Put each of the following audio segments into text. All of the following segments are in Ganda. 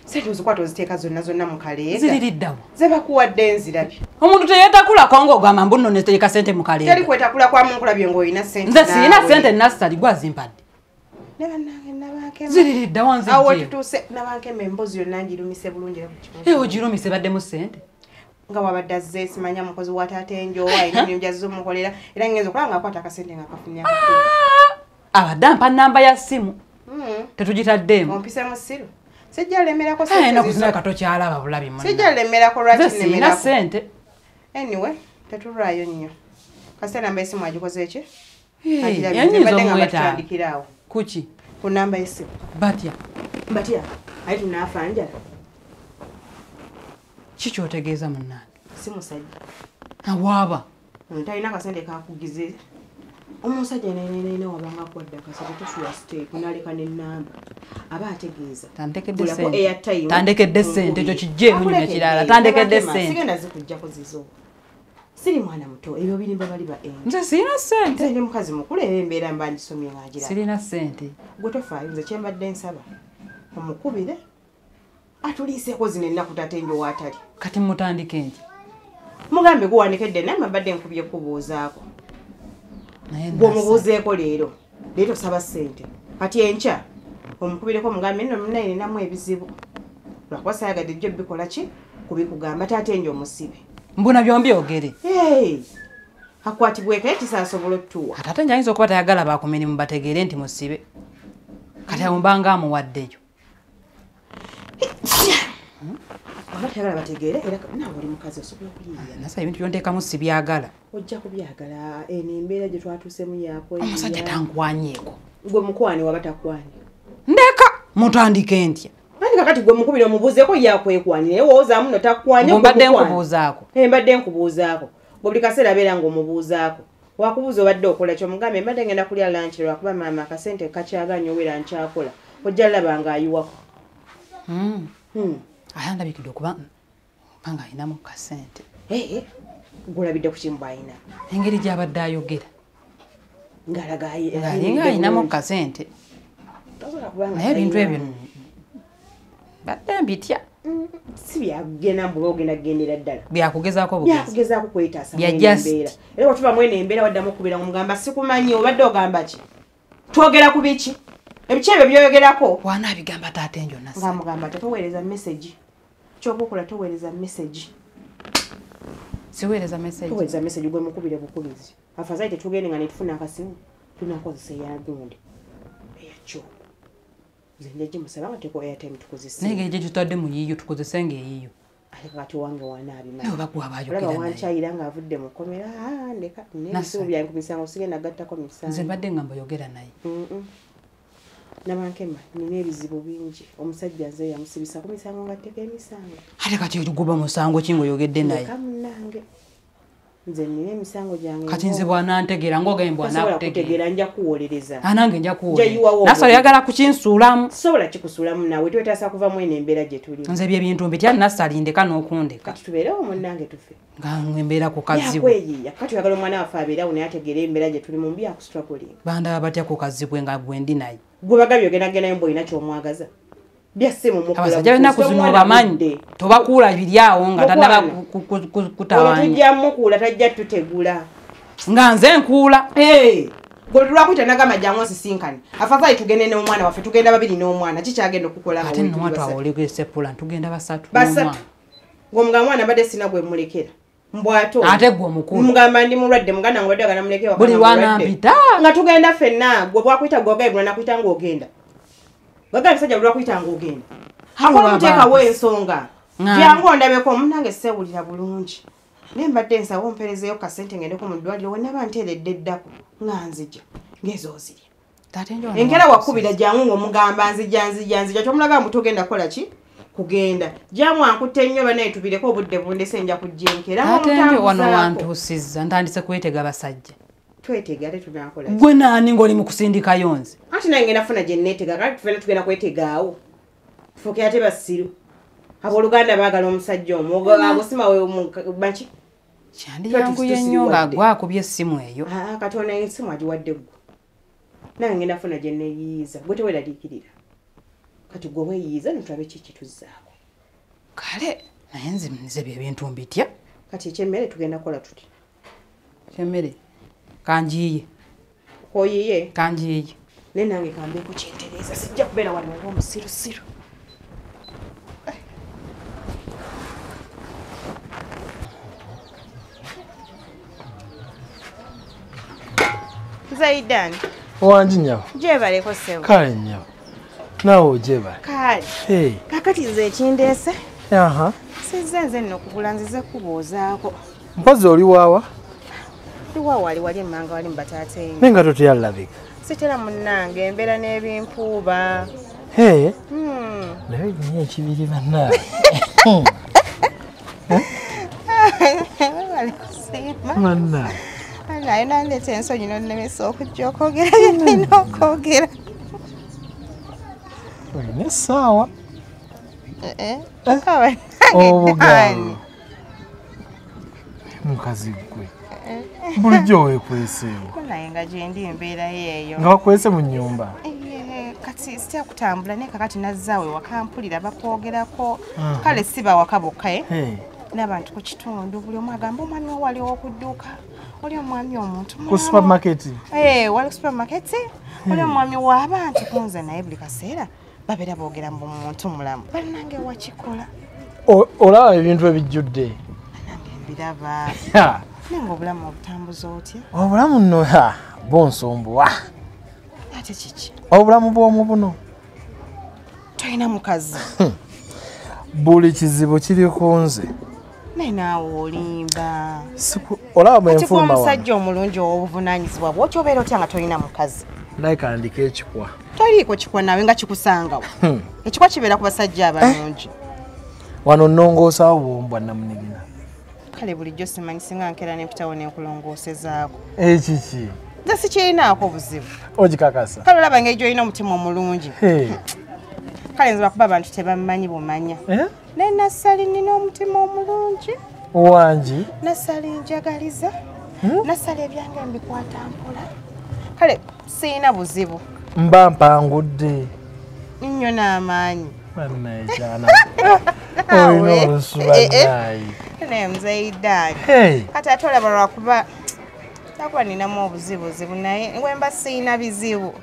Sente ozikwata oziteeka zonna mu kaleega. Ziririddawo. Ze bakuwadde nzirabye. Omuntu teyeetakula kongo ogamba mbu nno neteeka sente mu kaleega. Teri kwetakula kwa munkulabye ng'olina sente. Nze sirina sente nassali gwazimpadde. Ne bannange nabankema. Ziririddawo nzijje. Awo tutuuse nabankema emboozi yonna ngirumise bulungi ku kibuga. Ogirumise baddemu sente. Nga wabadde azze simanya mukozi wa taata enjowa ennyo jazzo mukolera era ngenzo kulanga akwata akasente nga kafunya. Abadde ampa nnamba ya ssimu. Tetugitaddeemu. Ompise mu ssiru. Sijja lemerako sente. Eno kuzina katokyalaba bulabi mwana. Sijja lemerako lwaki nemerako. Sente. Anyway, tetulwayo nnyo. Kasita namba y'essimu agikoze ki? Yanyiza omweta. Kuki? Ku namba y'essimu. Batya. Ayi tunaafa njala. Kiki otegeeza munnange? Si musajja. Awaaba. Talina kasente kakugize. Omusajja nene wabanga kwadda kasente tosuwa steek naleka n'ennamba. Aba ategeeza. Tandekedde sente ekyo kijjeemu nnyo kirala. Tandekedde sente. Sigenda zikujjako zizo. Siri mwana muto ebyo birimba bali ba enje. Nze sirina sente. Nze ndi mukazi mukulu era embeera mba ndisomye ng'agira. Sirina sente. Gwe tofaayo nze kyembadde nsaba. Omukubire. Atuliiseeko zino ennaku tate njo waatali. Kati mutandike nti. Mugambe guwandikedde naye mbadde nkubye kubuuzaako. Gwomubuuzeeko leero. Leero saba ssente. Kati enkya omukubireko mugambe nno munaye ninamu ebizibu. Lwakuba saayagadde jjo bikola ki? Kubikugamba tate njo omusibe. Mbuna byombi ogere. Akwatibweko ekisaasobola otuwa. Kati ate njayinza okuba tayagala bakumirimu bategeere nti musibe. Kati amumbanga amuwaddeyo. Abatagala bategeere era naawe oli mukazi osobola okuliira. Nasa ebintu byonteekamu si byagala. Ojja kubyagala embeera gye twatuusemu yaakwe. Omusajja tankwanyeeko. Gwe mukwane waba takwanye. Ndeka mutandike ntya. Kati gwe mukubira omubuuzeeko yakwekwanira naye woozaamu no takwanye. Mbadde nkubuuzaako. Mbadde nkubuuzaako. Gwe buli kaseera abeera ng'omubuuzaako. Wakubuuza obadde okola kyo mugambe mbadde ngenda kulya lanchi lwakuba maama akasente kakyaganya owera nkyakola. Ojja laba ng'ayiwako. Ayandabikidde okuba nga ayinamu kasente. Gulabidde ku kimu bw'ayina. Engeri gy'abadde ayogera. Ng'alaga ayinamu kasente. Naye ebintu ebyo badde mbitya. Si byagenda mbuga ogenda kugendera ddala. Byakugezaako bugezi. Byakugezaako kwetaasa embeera. Era bw'otuba mwene embeera waddamu okubira mugamba sikumanyi obadde ogamba ki? Twogera ku biki? Ebiki ebyo byoyogerako? Wanaabigamba taate njo nasa. Nga mugamba toweereza message. Ky'oba okola toweereza message. Siweereza message. Toweereza message gwe mukubire bukubizi. Afadhali tetugende nga ne tufuna akasimu. Tunakozesa ya gundi. Ekyo. Nze nje musaba bateko airtime tukozesa. Nege je tutadde mu yiyo tukozesa ngeyiyo. Ale kati wange wanaabi nayo bagwa bayo kira. Laba wanchayira nga avudde mu komera ndeka nebiso byange kumisango sigenda gattako misango. Nze mbadde ngamba yogera naye. Nabankema nina ebizibu bingi. Omusajja nze yamusibisa ku misango ngatteko emisango. Ale kati oguba musango kingo yogedde naye. Kamunange. Nze nina emisango gyange. Kati nze bwana ntegeera ngoge mbwana kutegeera nja kuwolereza. Anange nja kuwolereza. Naso yagala kukinsuulamu. Sobola kikusuulamu nawe twetaasa kuva mwene embeera gye tuli. Nze bye bintu mbitya nassali ndeka n'okundeka. Kati tubeerewo munnange tufe. Nga embeera ku kazibu. Yakweyiya kati yagala omwana waffe abeerawo naye ategeera embeera gye tuli mu mbi akustruggling. Bandaba batya ku kazibu nga gwe ndi naye. Gwe bagabye ogendagendayo mbwolina ky'omwagaza. Byasimu mukula. Abasajja balina kuzino bamanyi. Tobakuula biryawo nga tannaba kutawaanya. Tujja mukuula tajja tutegula. Nga nze nkuula. Gwe lwakwita nagamba jangu osisinkani. Afadhali tugende n'omwana waffe tugenda babiri n'omwana kikyagenda okukola nga ate nno twawoleko esepula tugenda basatu. Gwe mugamba mwana badde sina gwe mulekera. Mbwato. Ate gwe omukulu. Mugamba ndi mulwadde muganda ngwadde agana muleke wakana. Buli wana mpita. Nga tugenda ffenna gwe bwakwita gwogaibula nakwita ng'ogenda. Gaga bisajja lwakwita ng'ogenda. Akola muteekawo ensonga. Byangu ndabeko munange sewulira bulungi. Ne mbadde nsawo omperezeyo kasente ngendeko mu ddwaliro wennaba nteeredde eddako nga nzija ng'ezo ozirya. Engera wakubira jangu ng'omugamba nzija kyomulaga mbu tugenda kola ki? Kugenda. Jamu ankutte nnyo banaye tubireko obudde bundese nja kujjenkera. Ate ndio wano wantuusizza ntandise kwetega basajja. Twetega ate tunaakola. Gwe naani ng'oli mu kusindika yonze? Ate nange ngenda funa gye nneetega kati tufena tugenda kwetegaawo. Fuke ate basiru. Abooluganda baagala omusajja omwo agusima we baki? Kyandi yanguye nnyo ng'agwakubye essimu eyo. Kati ono essimu agiwadde ggwe. Nange ngenda funa gye nneeyiiza. Gwe teweeraliikirira. kati gwe weeyiiza nitulabe kiki tuzzaako. Kale naye nze bye bintu mbitya. Kati ekyemmere tugenda kukola tuti. Kyemmere kanjiiye. Oyiye? Kanjiiye. Naye nange kambeeko kyentereeza sijja kubeera wano ng'omusirusiru. Zaidan. Wanji nyawo. Gyebaleko sewo. Kale nyawo. Naawe ogyebala. Kale. Hey. Kakati nze ekindeese. Aha. Sizze nze nno okugula nzize kuboozaako. Mpozi oli waawa? Wali wali emmanga wali mubataata enyo. Nenga totuyalabika. Sitera munnange embeera n'ebimpuuba. Hey. Naye nyo ekibiri bannaawe. Bannaawe. Naye nandeeta ensonyi n'onnemesa okujja okwogera bye nnina okwogera. Olina essaawa. Obugaana. Mukazi gwe. Bulijjo weekweseewo. Naye nga gye ndi embeera yeeyo. Nga wakwese mu nnyumba. Kati sitya kutambula naye kakati nazzaawe wakampulira bakwogerako. Kale si bawaka bokka n'abantu ku kitundu buli omu agamba omwami wali w'okudduuka. Oli omwami omuntu ku supermarket. Wali ku supermarket. Oli omwami w'abantu kunze naye buli kaseera babeera boogera mu muntu mulamu. Bannange wakikola. Olaba ebintu ebijjudde. Nange mbiraba. Nenga obulamu obutambuza otya? Obulamu nno bonsombuwa. Ate kiki? Obulamu bw'omu buno. Toyina mukazi. Buli kizibu kiri ku nze. Naye naawe olimba. Olaba mu enfuluma wano. Omusajja omulungi ow'obuvunaanyizibwa bw'otyo obeera otya nga toyina mukazi. Like andika ekikwa. Toliiko kikwa nawe nga kikusangawo. Ekikwa kibeera ku basajja abalungi. Wano nnongoosaawo bwombwa namunigina. Kale bulijjo simanyi singa nkeera n'empitawo n'enkulongoosezaako. Ekiki? Nze sikirinaako buzibu. Ogikakasa? Kale olaba engeri gy'olina omutima omulungi. Kale nze lwakuba abantu tebammanyi bumanya. Naye nassali nina omutima omulungi. Wangi? Nassali njagaliza. Nassali ebyange mbikwata mpola. Kale siyina buzibu. Mba mpangudde. Nnyo n'amaanyi. Bannaye kyana. Olina olusu bannaye. Naye Muzaidan. Kati ate olaba lwakuba nakuba ninamu obuzibuzibu naye ngwemba siyina bizibu.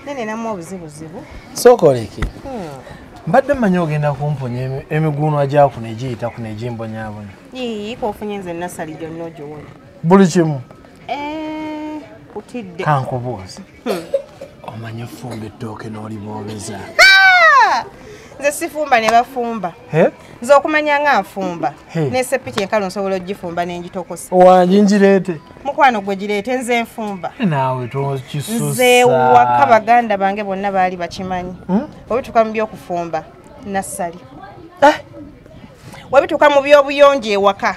Ninamu obuzibuzibu. Sookoleke. Mbadde mmanyi ogenda kumponya emiguunwa gyakuno egiyita kuno egimbonyaabonya. K'ofunye nze nassali gyonna ogiwona. Buli kimu. Utidde. Kankubuuze. Omanyi ofumba ettooke n'oliboobeza. Nze sifumba ne bafumba. Nze okumanya nga nfumba. N'esepiki enkalu nsobola ogifumba n'engitokosa. Wangi ngireete. Mukwano gwe gireete nze nfumba. Naawe tokisussa. Nze waka baganda bange bonna baali bakimanyi. Webituuka mu by'okufumba nassali. Webituuka mu by'obuyonjo ewaka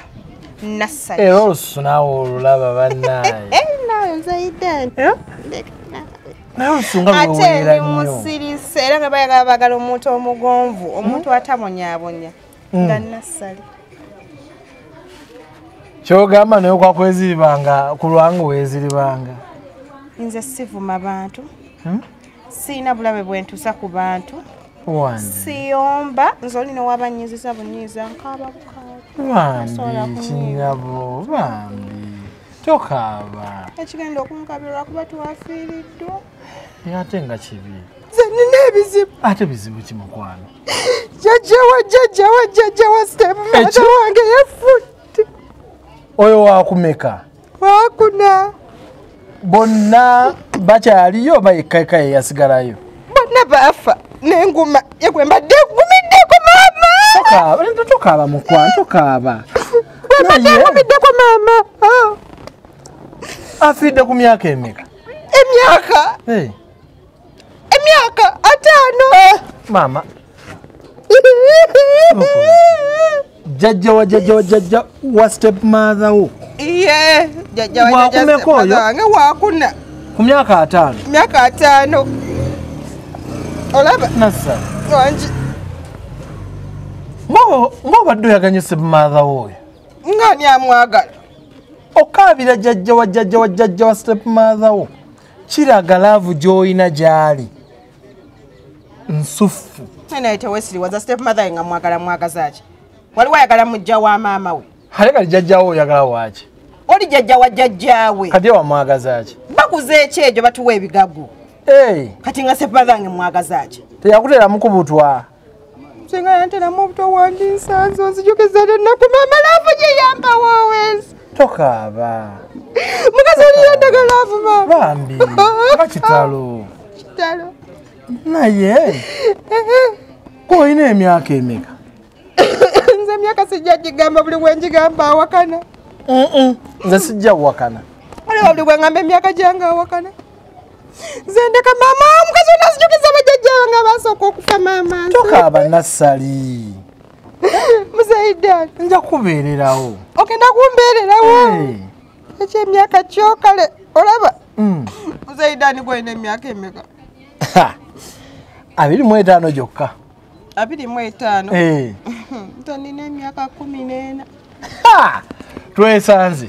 nassali. Era olususu naawe olulaba bannaaye. Naawe Zaidan. Naye olusunga lweweera nnyo. Ate ndi musirise era nga baagala omuntu omugonvu, omuntu atabonyaabonya nga nassali. Kyogamba naye kwakweziribanga ku lwange weeziribanga. Nze sivuma bantu. Siina bulabe bwentuusa ku bantu. Siyomba nze olina wabanyiiziza bunyiiza nkaaba bukaaba. Bambi kinyabo bambi. Tokaaba. Ekigenda okunkabirwa kuba twafiiriddwa. Ate nga kibi. Nze nina ebizibu. Ate bizibu ki mukwano? Jjajjawa stepmother wange yafudde. Oyo waakumeka? Waakuna. Bonna bakyaliyo oba yekka yeyasigalayo? Bonna baafa n'enguma yegwe mbadde ngumiddeko maama. Tokaaba mukwano, tokaaba. Mbadde ngumiddeko maama. Afidde ku myaka emeka? Emyaka 5. Maama. Jjajja wa stepmother wo. Jjajja waakumeka oyo? wange waakuna. Ku myaka 5? Myaka 5. Olaba? Nassali. Wangi. Ng'obadde oyaganye stepmother wo oyo? Ng'ani amwagala? Okaabira jjajja wa stepmother wo. Kiraga laavu gy'olina gy'ali. nsufu. Naye tewesiriwaza stepmother nga mwagala ki? Waliwo ayagala mujja wa maama we. Hale kali jjajjaawo oyagala waaki? Oli jjajja wa jjajjaawe. Kati wamwagaza ki? Bakuze ekyejo batuwa ebigago. Kati nga stepmother nga mwagaza ki? Teyakutera mukubutwa. Singa yantera mu buto wandi nsanzo nzijukiza ennaku maama laavu gye yampa woowezi. Tokaaba. Mukazi oli yandaga laavu maama. Bambi. Nga kitalo. Kitalo. Naye. Oyina emyaka emeka? Nze emyaka sijja gigamba buli bwe njigamba awakana. Nze sijja wakana. Waliwo buli bwe ngamba emyaka gyange awakana. Nze ndeka maama omukazi oli azijukiza bajjajjaawe nga basooka okufa maama. Tokaaba nassali. Muzaidani. Nja kubeererawo. Ogenda kumbeererawo. Ekyemyaka kyokale olaba. Muzaidani gwolina emyaka emeka? 25 gyokka. 25? Nze nina emyaka 14. Twesanze.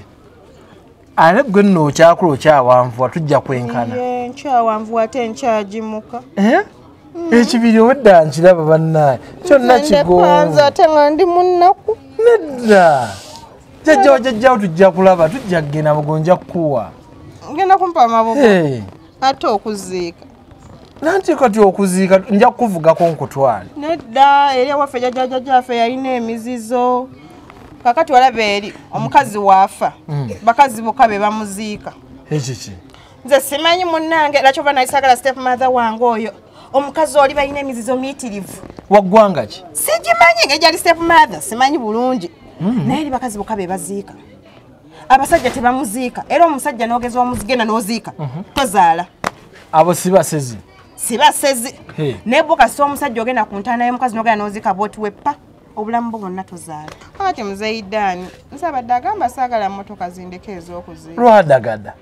Ate gwe nno okyakula okyawanvuwa tujja kwenkana. Nkyawanvu ate nkyagimuka. Ekibiri obadda nkiraba bannaye. Kyonna kigonza ate nga ndi mu nnaku. Nedda. Jjajjawo tujja kulaba tujja kugenda mugonja kukuwa. Ngenda kumpa amabugo. Ate okuziika. Nanti kati okuziika nja kukuvugako nkutwale. Nedda eri awaffe jjajjaffe yalina emizizo. Kakati walaba eri omukazi waafa. Bakazi bokka be bamuziika. Ekiki? Nze simanyi munnange era kyova nayisagala stepmother wange oyo. Omukazi oli balina emizizo miyitirivu. Waggwanga ki? Sigimanyi ng'egyali stepmother simanyi bulungi. Naye eri bakazi bokka be baziika. Abasajja tebamuziika era omusajja n'ogeza omuzigenda n'oziika. Tozaala. Abo sibasezi. Sibasezi. Naye bo kasi omusajja ogenda ku ntaana y'omukazi n'ogenda n'oziika bw'otuweppa. Obulamu bwo bwonna tozaala. Ati Muzaidani nsabadde agamba saagala mmotoka zindeke ez'okuziika. Lwadagada.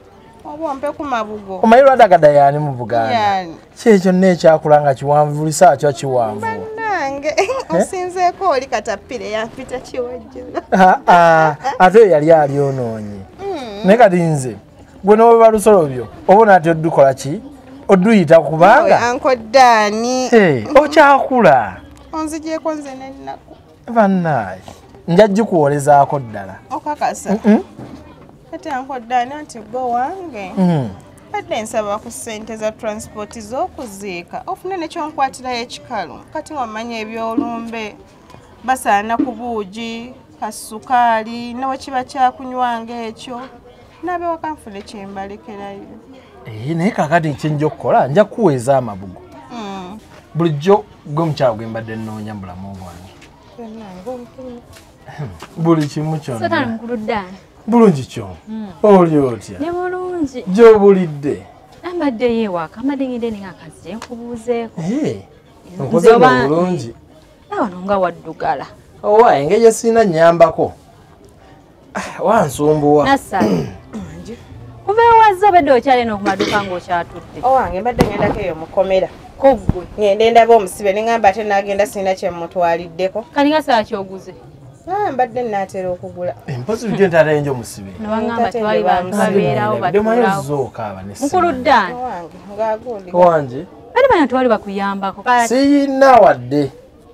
Oba ompe ku mabugo. Omanyi lwadagada yaani mu Buganda? Yaani. Kyekyo neekyakula nga kiwanvu buli saa kyo kiwanvu. Bannange osinzeeko oli katappire yampita kiwojjola. Ate oyo yali alyonoonye. Naye kati nze gwe n'oba lusolo byo oba naati oddukola ki? Odduyita kubanga. Ankoddani. Okyakula. Onzigyeko nze n'ennaku. Bannaye nja gikuwolezaako ddala. Okakasa. Ate ankoddani anti gwe wange. Badde nsaba ku ssente za transport z'okuziika ofune nekyonkwatirayo ekikalu kati wamanya ebyolumbe basaana ku buugi kasukaali nawe kiba kyakunywanga ekyo n'abewaka nfune kyembalekerayo. Naye kakati kyenja okukola nja kuweeza amabugo. Bulijjo gwe mukyalo gwe mbadde nnoonya mu bulamu bwange. Buli kimu kyonna. Bulungi kyo. Oli otya? Ne bulungi. Gy'obulidde. Ambaddeyo ewaka amadde ngende ng'akazi nkubuuzeeko. Nkoze bulungi. Wano nga waddugala. Owa engeri gye sirina nnyambako. Wansumbuwa. Nassali. Kubeewazza obadde okyali n'okumaduka ng'okyatudde. Owange mbadde ngendako eyo mukomera. Ko ggwe. Ngende ndaba omusibe ne ngamba ate n'agenda sirina kye mmutwaliddeko. Kali nga saa kyoguze. Mbadde nnaatera okugula. Empozi bigye ntaata enjo musibe. Nobangamba tewali bantu babeerawo batulawo. Zookaaba ne Mukulu Ddaani. Wange. Bali bana tewali bakuyambako. Siyina wadde.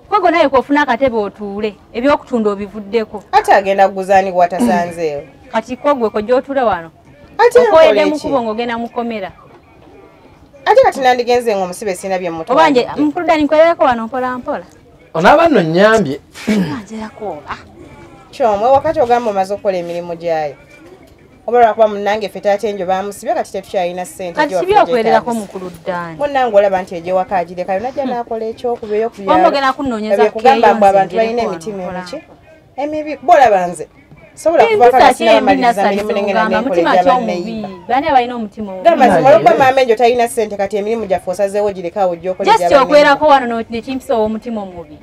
Kwago naye kofuna akatebe otuule ebyokutunda obivuddeko. Ate agenda kuguzaani bw'atasanzeewo. Kati kwagwe ko gy'otuule wano. Ate okoyedde mu kubo ng'ogenda mukomera. Ate kati nandigenze ng'omusibe sirina bye mutwala. Obanje Mukulu Ddaani nkwererako wano mpola mpola. Onaaba nno nnyambye. Njerako oba. Kyomwe wakati ogamba omaze okukola emirimu gyayo. Oba lwakuba munnange ffe taata enjo baamusibe kati tetukyalina ssente. Kati kibi okwererako Mukulu Ddaani. Munnange olaba nti egyewaka agireka yo najja n'akola ekyokuba ey'okubyala. Wamugenda kunnoonyeza keeyo kugamba mbu abantu balina emitima emiki. Emibi bolaba nze. Sobola kuvaako nasinaamaliriza mirimu nengena n'enkola egyabanneyiba. Bani abalina omutima omubi. Gamba nti olwokuba maama enjo talina ssente kati emirimu gyaffe osazeewo girekawo ojja okola egyabanneyiba. Just okwerako wano nekimpisa omutima omubi.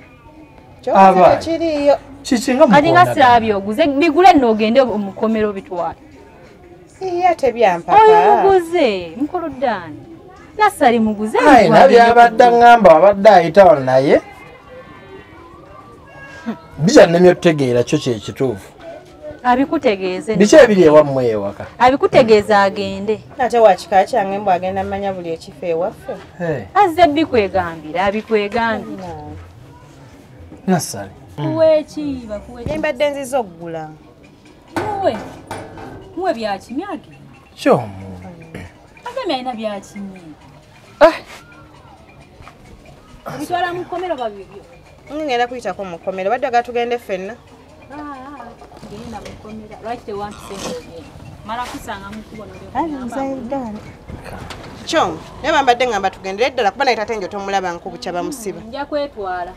Kyokka kiriyo. Kikinga mu. Kati nga sirabyo oguze bigule nno ogende omukomero bitwale. Ate byampaka. Oyo muguze Mukulu Ddaani. Nassali muguze. Nabyabadde ngamba wabadde ayitawo naye. Bija nnemye otutegeera kyo kye kituufu. abikutegeeze biki ebiri ewammwe ewaka abikutegeeza agende ate wakika kyange mbw agenda manya buli ekifo ewaffe azze bikwegambira abikwegambira nassali kuwekiiba embadde nziza okugula muwe byakimya agenda kyoomu agamye alina byakimye bitwala mu kkomero babibyo ngenda kuyitako mu kkomero badde aga tugende ffenna genda mu kkomero lwaki tewampise mala kusanga mukubona kyo naye bambadde ngamba tugendere eddala kuba naye tate njo tomulaba nkubukya bamusiba nja kwetwala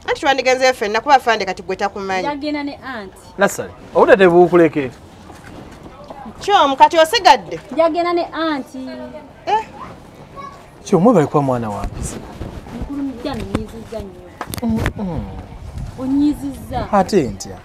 anti twandigenzeyo ffenna kuba fande kati gwe takumanyi njagenda ne anti nassali obudde tebuukuleke kyo mukati osigadde njagenda ne anti kyomwe bali kuba mwana wampisa mukulu mujja nonyizizza nnyo onyizizza ate ntya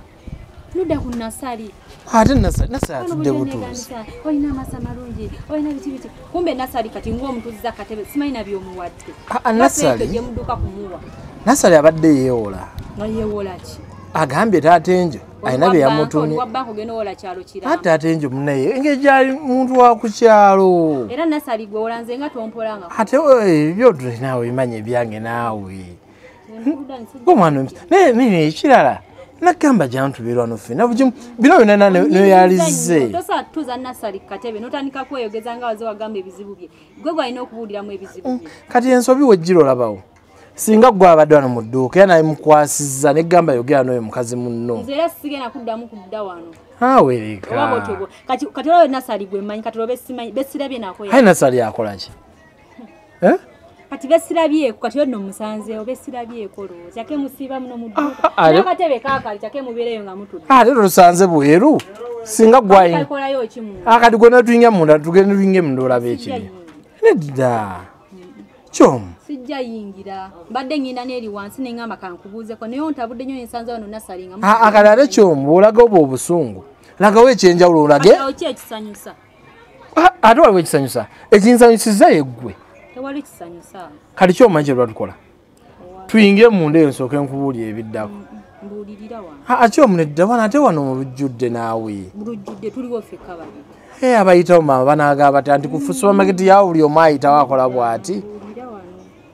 ludda ku nassali ate nassali atudde butuuzi olina amasa malungi olina biti kumbe nassali kati ng'omutuuziza akatebe simanyina by'omuwadde nassali gye mudduka kumuwa nassali abadde yeewola yeewola ki agambye taate njo alina bye yamutumye wabbanka ogenda owola kyalo kiramu ate ate njo munaye engeri gyali muntu wa ku kyalo era nassali gwe wola nze nga tompolanga ate ebyo tulinawe bimanya ebyange naawe omwana naye ekirala nagamba jantubeerwa nofena bino byonna neyalize tosobola tutuuza nassali ku katebe notandika kweyogeza nga waze wagamba ebizibu bye gwe gwalina okubuuliramu ebizibu bye kati ensobi wejjira olabawo singa gwe abadde wano mu dduuka era naye mukwasizza negamba yogera n'oyo mukazi munno nze era sigenda kuddamu kudda wano awereka kati olwo nassali gwe mmanyi kati olwo besirabye nako aye nassali akolaki kati besirabyeko kati olwo nno musanzeewo besirabyeko lowooza kyake musiiba muno mu dduuka nakatebe kaakali kyake mubeereyo nga mutudde ate tolusanze bweru singa gwayina kakolayo ki mu akati gwena tuyinga munda tugende tuyinge munda olaba ekiri nedda kyomu sijja yingira mbadde ngenda n'eri wansi neŋŋamba kankubuuzeko naye ontabudde nnyo nensanze wano nassali nga akati ate kyomu olaga oba obusungu lagawo ekyenjawulo olage ki ekisanyusa ate waliwo ekisanyusa ekinsanyusiza yeggwe tewali kisanyusa kati kyomanyi kye lwatukola tuyinge munda eyo nsooke nkubuulira ebiddako mbuulirira wano kyomu nedda wano ate wano mu lujjudde naawe bulujjudde tuliwo ffekka babiri abayitawo mama banagamba bati anti ku supamaketi yawo buli omu ayitawo akola bw'ati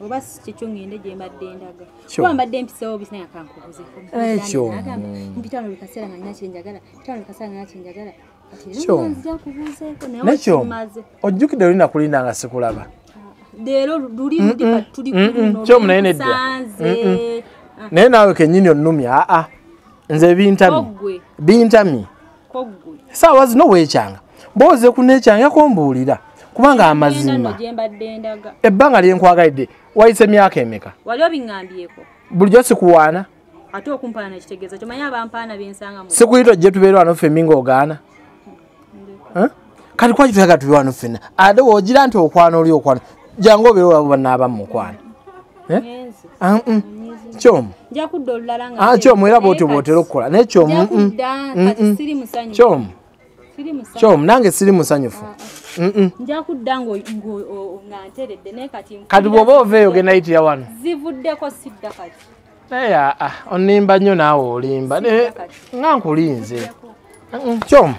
oba kyekyo ngende gye mbadde ndaga kuba mbadde mpiseewo bisinaye kankubuuzeko ekyo mpitano bikaseera nga nina kyenjagala mpitano bikaseera nga nina kyenjagala nekyo ojjukidde olina kulinda nga sikulaba leero luli tuli kyomu naye nedda naye naawe kennyini onnumya nze bintamye saawa zino weekyanga mboze kuneekyanga kombuulira kubanga amazima ebbanga lyenkwagalidde wayise myaka emeka wali obiŋŋambyeko bulijjo sikuwaana ate okumpaana nekitegeeza kyomanyi abampaana byensanga sikuyita ojje tubeere wano ffemmi ng'ogaana kati kwaki tuyaga tube wano ffenna ate woogira nti okwana oli okwana jangu obeere olabo bannaaba mu mukwana kyomu kyomu era bwotyo bwotera okukola naye kyomu nange siri musanyufu nja kudda nga nteredde naye kati bw'oba oveeyo genda yitira wano zivuddeko sidda kati naye onimba nnyo naawe olimba nga nkulinze kyomu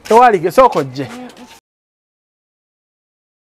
tewalige sooka ojje